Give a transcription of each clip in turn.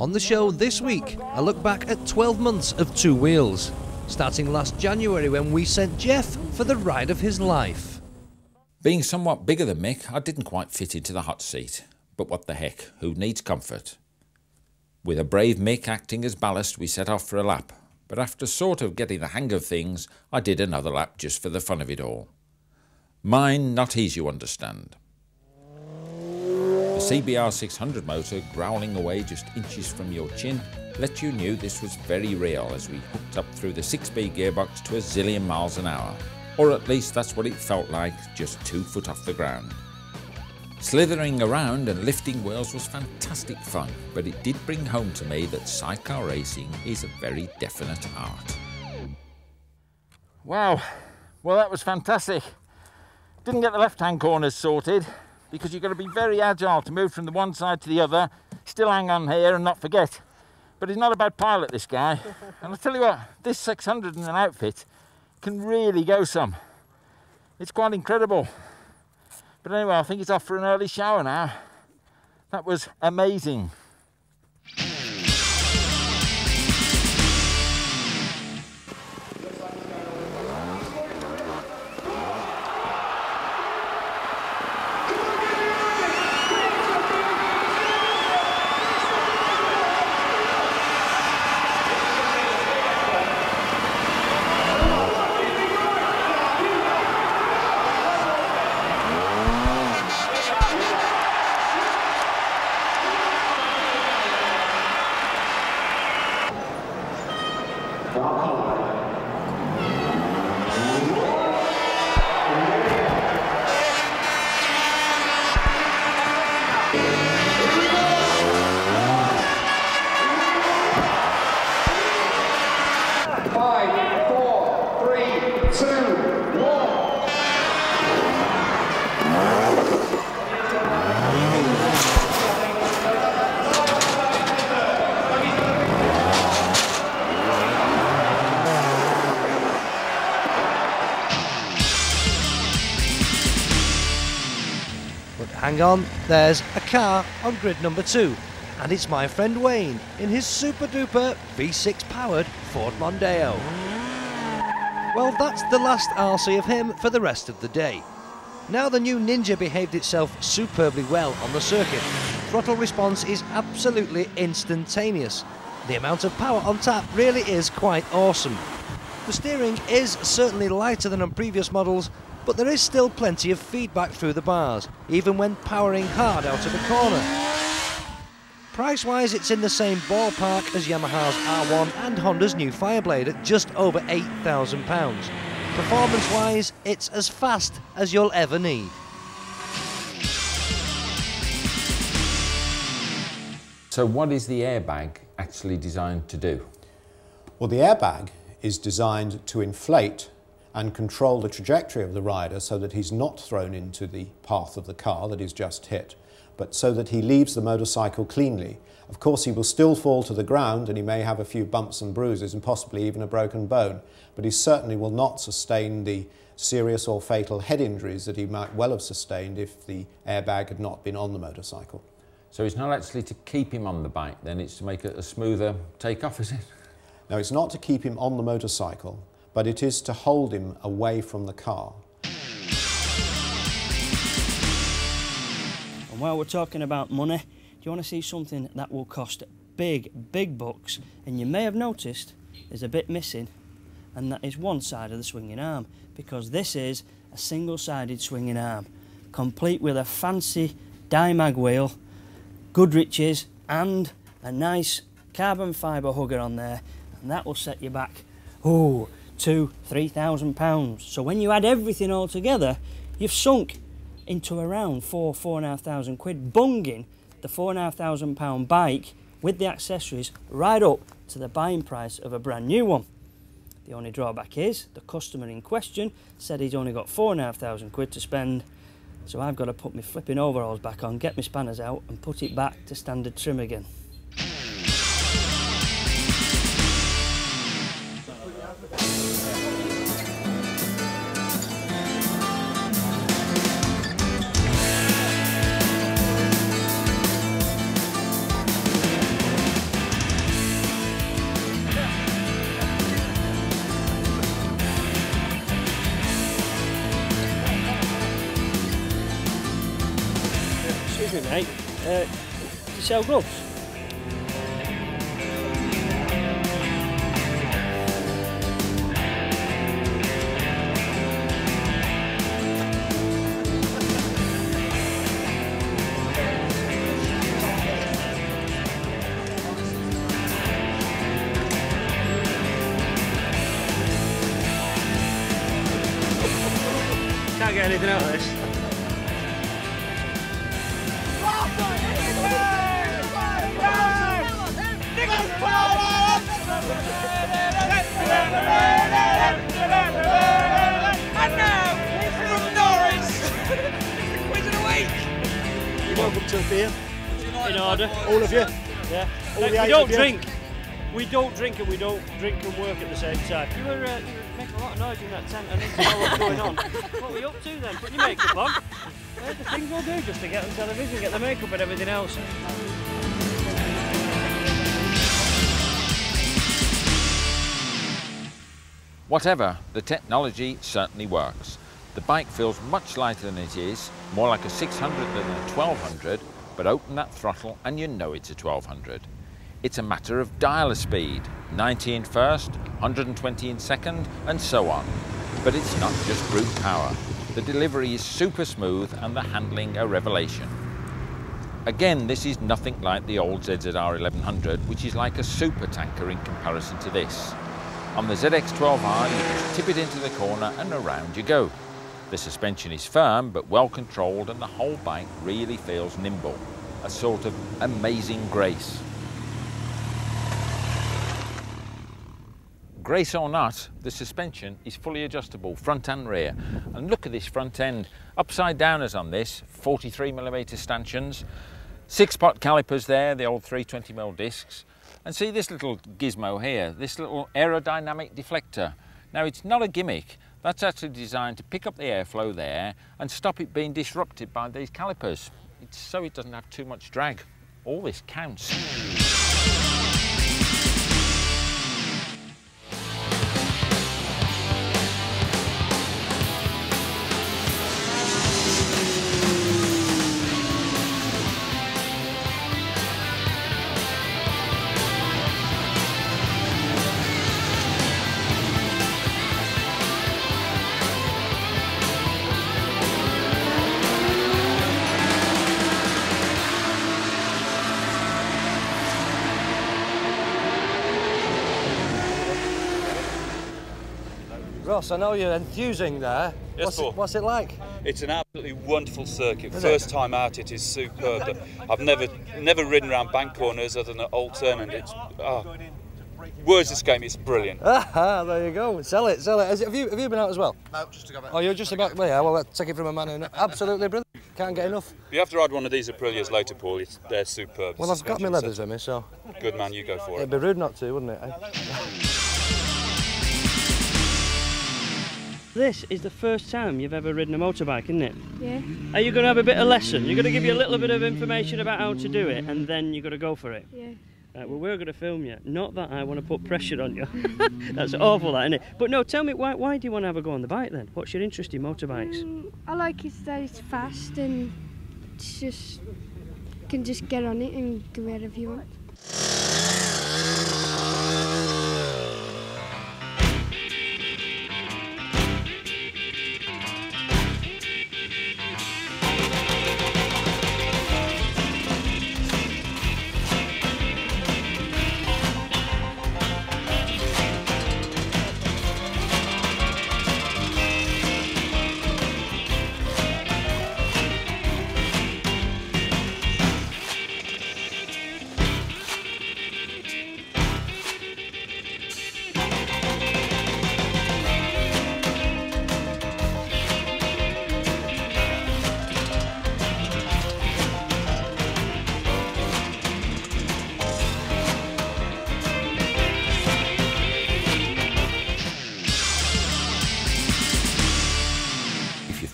On the show this week, a look back at 12 months of two wheels, starting last January when we sent Jeff for the ride of his life. Being somewhat bigger than Mick, I didn't quite fit into the hot seat. But what the heck, who needs comfort? With a brave Mick acting as ballast, we set off for a lap. But after sort of getting the hang of things, I did another lap just for the fun of it all. Mine, not his, you understand. The CBR 600 motor, growling away just inches from your chin, let you knew this was very real as we hooked up through the 6-speed gearbox to a zillion miles an hour. Or at least that's what it felt like, just 2 foot off the ground. Slithering around and lifting wheels was fantastic fun, but it did bring home to me that sidecar racing is a very definite art. Wow, well that was fantastic. Didn't get the left-hand corners sorted, because you've got to be very agile to move from the one side to the other, still hang on here and not forget. But he's not a bad pilot, this guy. And I'll tell you what, this 600 in an outfit can really go some. It's quite incredible. But anyway, I think he's off for an early shower now. That was amazing. Hang on, there's a car on grid number 2, and it's my friend Wayne in his super duper V6 powered Ford Mondeo. Well, that's the last I'll see of him for the rest of the day. Now the new Ninja behaved itself superbly well on the circuit. Throttle response is absolutely instantaneous. The amount of power on tap really is quite awesome. The steering is certainly lighter than on previous models, but there is still plenty of feedback through the bars, even when powering hard out of a corner. Price-wise, it's in the same ballpark as Yamaha's R1 and Honda's new FIREBLADE at just over £8,000. Performance-wise, it's as fast as you'll ever need. So what is the airbag actually designed to do? Well, the airbag is designed to inflate and control the trajectory of the rider so that he's not thrown into the path of the car that he's just hit, but so that he leaves the motorcycle cleanly. Of course, he will still fall to the ground and he may have a few bumps and bruises and possibly even a broken bone, but he certainly will not sustain the serious or fatal head injuries that he might well have sustained if the airbag had not been on the motorcycle. So it's not actually to keep him on the bike then, it's to make it a smoother take-off, is it? No, it's not to keep him on the motorcycle, but it is to hold him away from the car. And while we're talking about money, do you want to see something that will cost big bucks, and you may have noticed there's a bit missing, and that is one side of the swinging arm, because this is a single-sided swinging arm, complete with a fancy Dimag wheel, Goodrich's, and a nice carbon fibre hugger on there, and that will set you back, oh, £2,000–3,000. So when you add everything all together, you've sunk into around £4,500 quid, bunging the £4,500 bike with the accessories right up to the buying price of a brand new one. The only drawback is the customer in question said he's only got £4,500 quid to spend, so I've got to put my flipping overalls back on, get my spanners out and put it back to standard trim again. me, mate. You sell gloves? Can't get anything out of this. And now, from Norris, the quiz of the week. You're welcome to a beer. In order. All of you. Yeah. All the We eight don't of you. drink. We don't drink and we don't drink and work at the same time. You were making a lot of noise in that tent and I didn't know what was going on. What were you up to then? Put your makeup on. The things we'll do just to get on television, get the makeup and everything else. Whatever, the technology certainly works. The bike feels much lighter than it is, more like a 600 than a 1200, but open that throttle and you know it's a 1200. It's a matter of dialer speed, 90 in first, 120 in second, and so on. But it's not just brute power. The delivery is super smooth and the handling a revelation. Again, this is nothing like the old ZZR 1100, which is like a super tanker in comparison to this. On the ZX9R, you just tip it into the corner and around you go. The suspension is firm but well controlled and the whole bike really feels nimble. A sort of amazing grace. Grace or not, the suspension is fully adjustable front and rear. And look at this front end. Upside downers on this, 43mm stanchions. 6-pot calipers there, the old 320mm discs. And see this little gizmo here, this little aerodynamic deflector. Now it's not a gimmick, that's actually designed to pick up the airflow there and stop it being disrupted by these calipers. It's so it doesn't have too much drag. All this counts. Ross, I know you're enthusing there. Yes, Paul. What's it like? It's an absolutely wonderful circuit. First time out, it is superb. I've never ridden around bank corners other than at Old Turn, and it's words escape me. It's brilliant. Ah, there you go. Sell it, sell it. Have you been out as well? No, just to go back. Oh, you're just about. Well, yeah. Well, let's take it from a man who absolutely brilliant. Can't get enough. You have to ride one of these Aprilias later, Paul. They're superb. Well, I've got my leathers with me, so. Good man, you go for It'd it. be rude not to, wouldn't it? This is the first time you've ever ridden a motorbike, isn't it? Yeah. Are you going to have a bit of lesson? You're going to give you a little bit of information about how to do it and then you're going to go for it? Yeah. Right, well, we're going to film you. Not that I want to put pressure on you. That's awful, that, isn't it? But no, tell me, why do you want to have a go on the bike then? What's your interest in motorbikes? I like it that it's fast and it's just, you can just get on it and go wherever you want.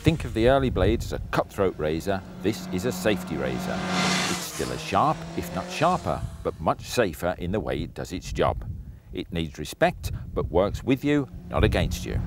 Think of the early blades as a cutthroat razor, this is a safety razor. It's still as sharp, if not sharper, but much safer in the way it does its job. It needs respect, but works with you, not against you.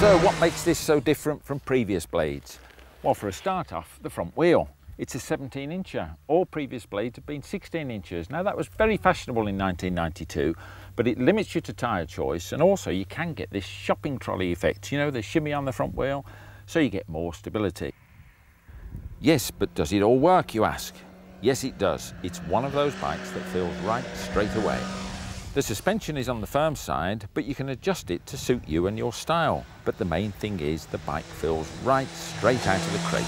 So what makes this so different from previous blades? Well, for a start off, the front wheel. It's a 17-incher. All previous blades have been 16 inches. Now that was very fashionable in 1992, but it limits you to tyre choice, and also you can get this shopping trolley effect, you know, the shimmy on the front wheel, so you get more stability. Yes, but does it all work, you ask? Yes, it does. It's one of those bikes that feels right straight away. The suspension is on the firm side, but you can adjust it to suit you and your style. But the main thing is the bike feels right straight out of the crate.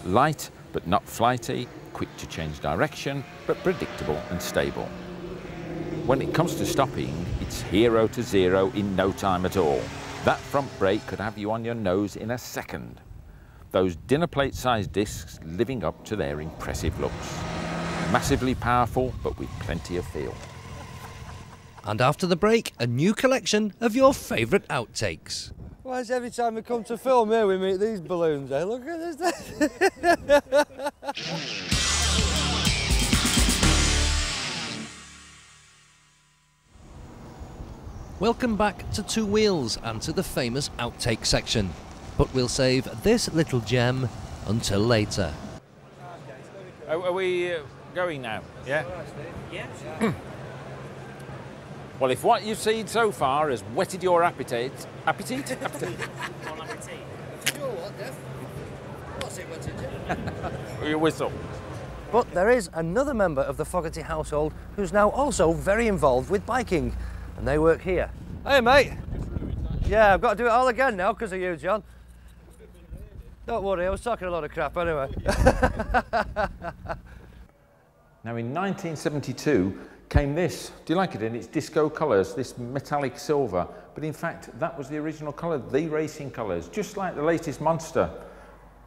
Light, but not flighty, quick to change direction, but predictable and stable. When it comes to stopping, it's 0 to 0 in no time at all. That front brake could have you on your nose in a second. Those dinner plate sized discs living up to their impressive looks. Massively powerful, but with plenty of feel. And after the break, a new collection of your favourite outtakes. Why is every time we come to film here we meet these balloons, eh? Look at this. Welcome back to Two Wheels and to the famous outtake section. But we'll save this little gem until later. Are we going now? Yeah? Yeah. Well, if what you've seen so far has whetted your appetite... Appetite? Appetite. What's it whetted? Your whistle. But there is another member of the Fogarty household who's now also very involved with biking, and they work here. Hey, mate. Yeah, I've got to do it all again now because of you, John. Don't worry, I was talking a lot of crap anyway. Now, in 1972 came this. Do you like it in its disco colours, this metallic silver? But in fact, that was the original colour, the racing colours, just like the latest Monster.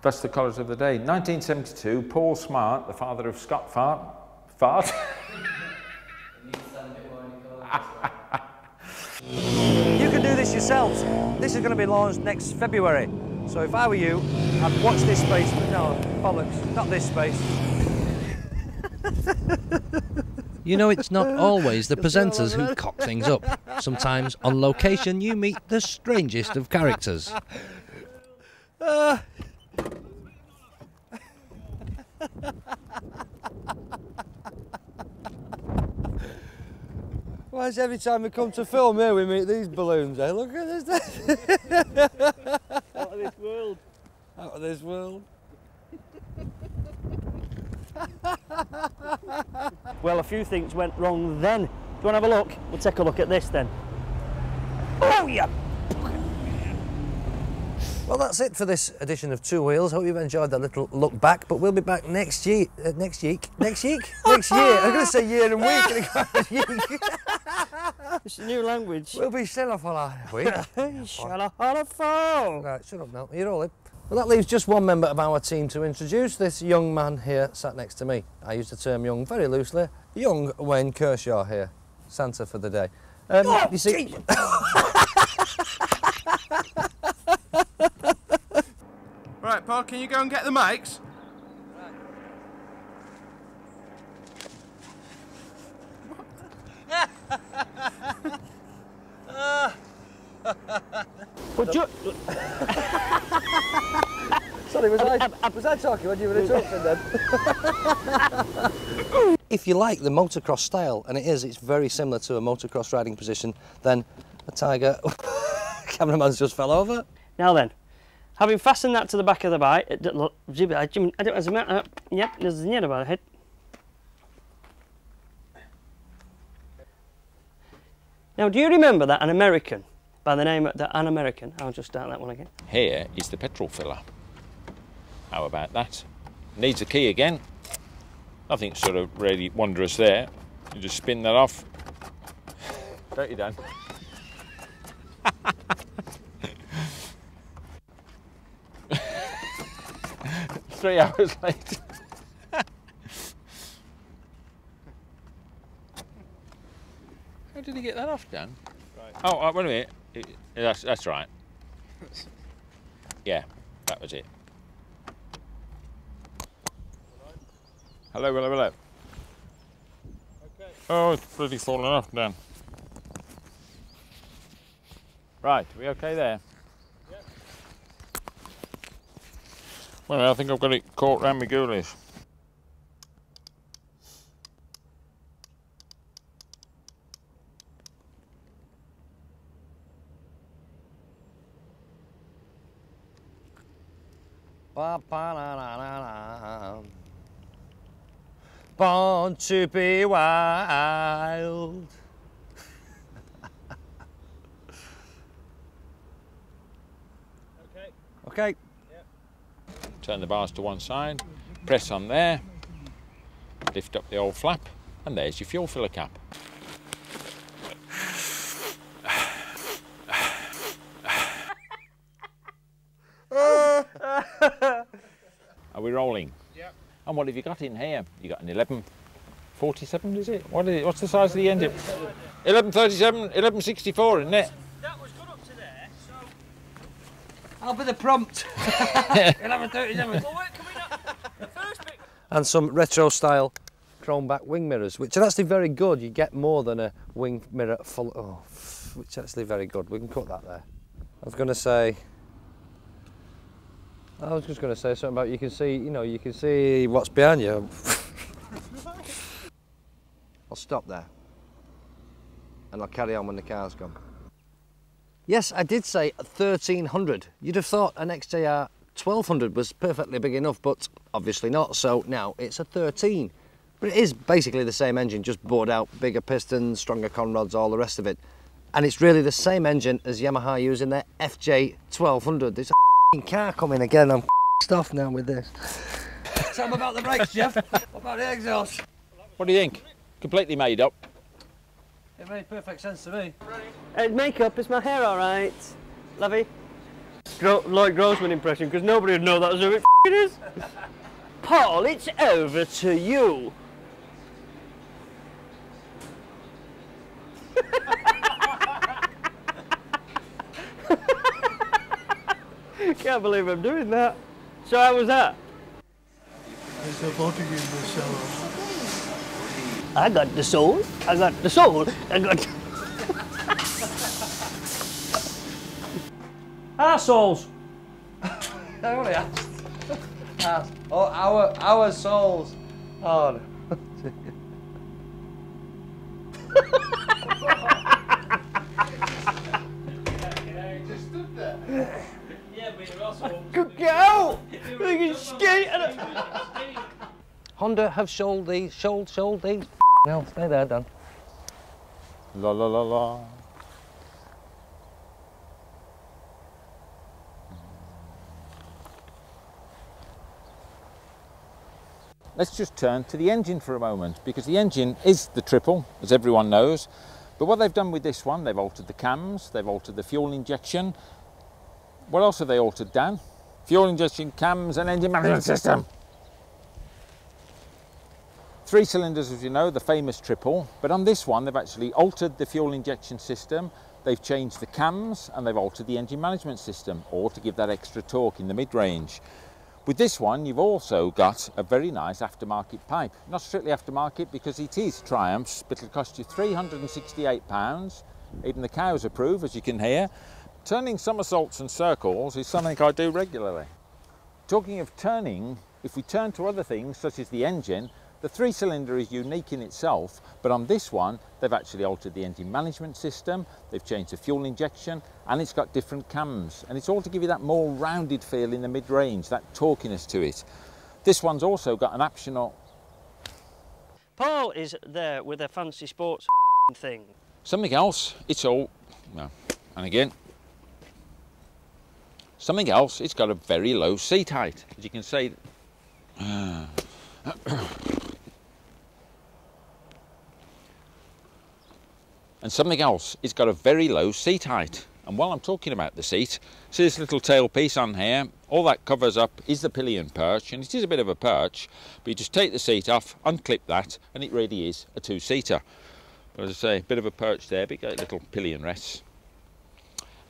That's the colours of the day. 1972, Paul Smart, the father of Scott Fart. You can do this yourselves. This is going to be launched next February. So if I were you, I'd watch this space. No, bollocks, not this space. You know, it's not always the presenters who cock things up. Sometimes, on location, you meet the strangest of characters. Why is every time we come to film here we meet these balloons, eh? Look at this. Out of this world. Out of this world. Well, a few things went wrong then. Do you want to have a look? We'll take a look at this then. Oh, yeah! Well, that's it for this edition of Two Wheels. Hope you've enjoyed that little look back, but we'll be back next year. Next year? Next year? I'm going to say year and week. It's a new language. We'll be still for a week. Shut up on a phone. Right, shut up now. You're all in. Well, that leaves just one member of our team to introduce, this young man here sat next to me. I use the term young very loosely. Young Wayne Kershaw here, Santa for the day. You see... Right, Paul, can you go and get the mics? But Sorry, was I talking when you were interrupting then? If you like the motocross style, and it's very similar to a motocross riding position, then a Tiger... Cameraman's just fell over. now then, having fastened that to the back of the bike, now, do you remember that an American by the name of an American? I'll just start that one again. Here is the petrol filler. How about that? Needs a key again. Nothing sort of really wondrous there. You just spin that off. Don't you, Dan? 3 hours later. How did he get that off, Dan? Right. Oh, wait a minute. That's right. Yeah, that was it. Hello, hello, hello. Okay. Oh, it's bloody fallen off, Dan. Right, are we okay there? Yeah. Well, I think I've got it caught round my ghoulies. Born to be wild. Okay. Yep. Turn the bars to one side, press on there, lift up the old flap, and there's your fuel filler cap. Are we rolling? Yep. And what have you got in here? You got an 1147, is it? What is it? What's the size of the engine? 1137, 1164, isn't it? That was good up to there, so... I'll be the prompt. 11:37. And some retro style chrome back wing mirrors, which are actually very good. You get more than a wing mirror full. Oh, which is actually very good. We can cut that there. I was just going to say something about you can see, you know, you can see what's behind you. I'll stop there. And I'll carry on when the car's gone. Yes, I did say 1300. You'd have thought an XJR 1200 was perfectly big enough, but obviously not. So now it's a 13. But it is basically the same engine, just bored out, bigger pistons, stronger conrods, all the rest of it. And it's really the same engine as Yamaha using their FJ 1200. There's a car coming again. I'm off now with this. Tell me about the brakes, Jeff. What about the exhaust? What do you think? Completely made up. It made perfect sense to me. Makeup, is my hair all right? Lovey? Lloyd Grossman impression, because nobody would know that was who it is. Paul, it's over to you. Can't believe I'm doing that. So how was that? There's a body in the cellar. I got the soul. I got the soul. I got... Arseholes. I only asked. Oh, our souls. Oh, no. Good go! We can skate. Honda have sold these. No, stay there, Dan. La la la la. Let's just turn to the engine for a moment, because the engine is the triple, as everyone knows. But what they've done with this one, they've altered the cams, they've altered the fuel injection. What else have they altered, Dan? Fuel injection, cams, and engine management system. 3 cylinders, as you know, the famous triple. But on this one, they've actually altered the fuel injection system. They've changed the cams, and they've altered the engine management system, or to give that extra torque in the mid-range. With this one, you've also got a very nice aftermarket pipe. Not strictly aftermarket, because it is Triumph's, but it'll cost you £368. Even the cows approve, as you can hear. Turning somersaults and circles is something I do regularly. Talking of turning, if we turn to other things, such as the engine, the 3-cylinder is unique in itself, but on this one, they've actually altered the engine management system, they've changed the fuel injection, and it's got different cams. And it's all to give you that more rounded feel in the mid-range, that torquiness to it. This one's also got an optional... Paul is there with a fancy sports thing. Something else, it's all... No, and again. Something else, it's got a very low seat height, as you can see. And something else, it's got a very low seat height. And while I'm talking about the seat, see this little tailpiece on here? All that covers up is the pillion perch, and it is a bit of a perch, but you just take the seat off, unclip that, and it really is a 2-seater. But as I say, a bit of a perch there, big little pillion rests.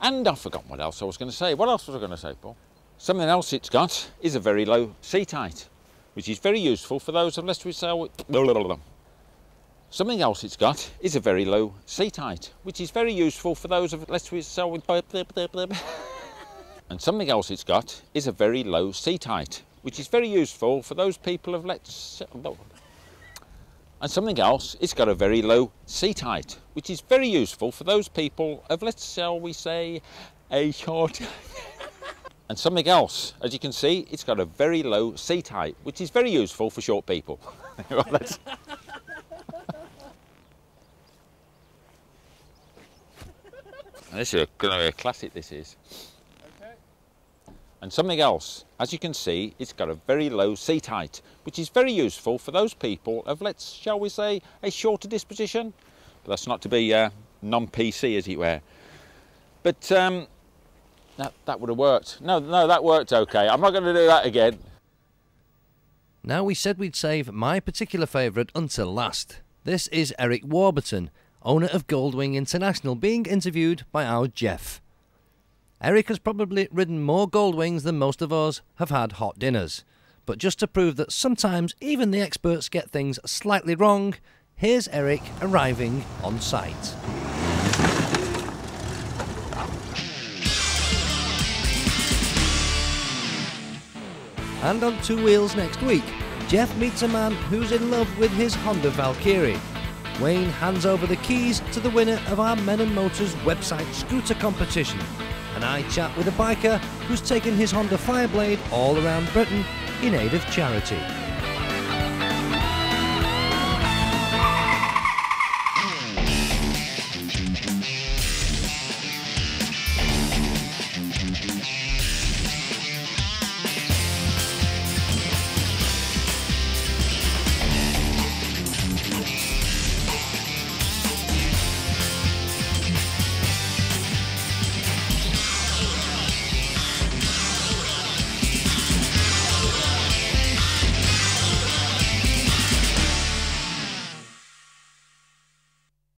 And I've forgotten what else I was going to say. What else was I going to say, Paul? Something else it's got is a very low seat height, which is very useful for those of less with... Something else it's got is a very low seat height, which is very useful for those of less with... And something else it's got is a very low seat height, which is very useful for those people of let's... And something else, it's got a very low seat height, which is very useful for those people of, let's shall we say, a short... And something else, as you can see, it's got a very low seat height, which is very useful for short people. Well, that's... This is going to be a classic, this is. Okay. And something else, as you can see, it's got a very low seat height, which is very useful for those people of, shall we say, a shorter disposition. But that's not to be non-PC, as it were. But that would have worked. No, that worked okay. I'm not going to do that again. Now, we said we'd save my particular favourite until last. This is Eric Warburton, owner of Goldwing International, being interviewed by our Jeff. Eric has probably ridden more Goldwings than most of us have had hot dinners. But just to prove that sometimes even the experts get things slightly wrong, here's Eric arriving on site. And on Two Wheels next week, Jeff meets a man who's in love with his Honda Valkyrie. Wayne hands over the keys to the winner of our Men and Motors website scooter competition, and I chat with a biker who's taken his Honda FIREBLADE all around Britain in aid of charity.